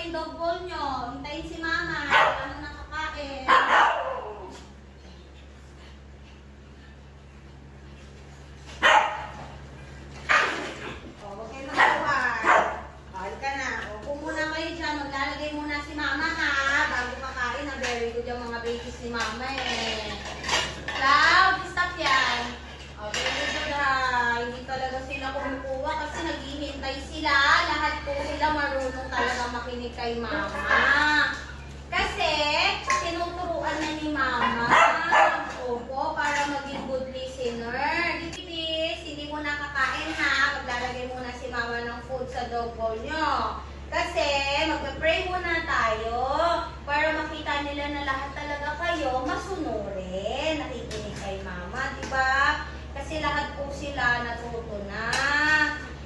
yung dog bowl nyo. Hintayin si mama. Wala nang nakakain. O, huwag kayo nakakuhan. Halika na. Upo muna kayo dyan. Maglalagay muna si mama ha. Bago kakain ha. Very good yung mga babies ni mama eh. Cloud, stop yan. O, very good ha. Hindi talaga sila kumukuha kasi naghihintay sila. Lahat po sila marunong talaga makinig kay mama. Kasi, tinuturuan na ni mama. Opo, para maging good listener. Bibis, hindi mo nakakain ha. Maglalagay muna si mama ng food sa dog bowl nyo. Kasi, magpe-pray muna tayo para makita nila na lahat talaga kayo masunurin. Nakikinig kay mama, diba? Kasi lahat po sila natuto na.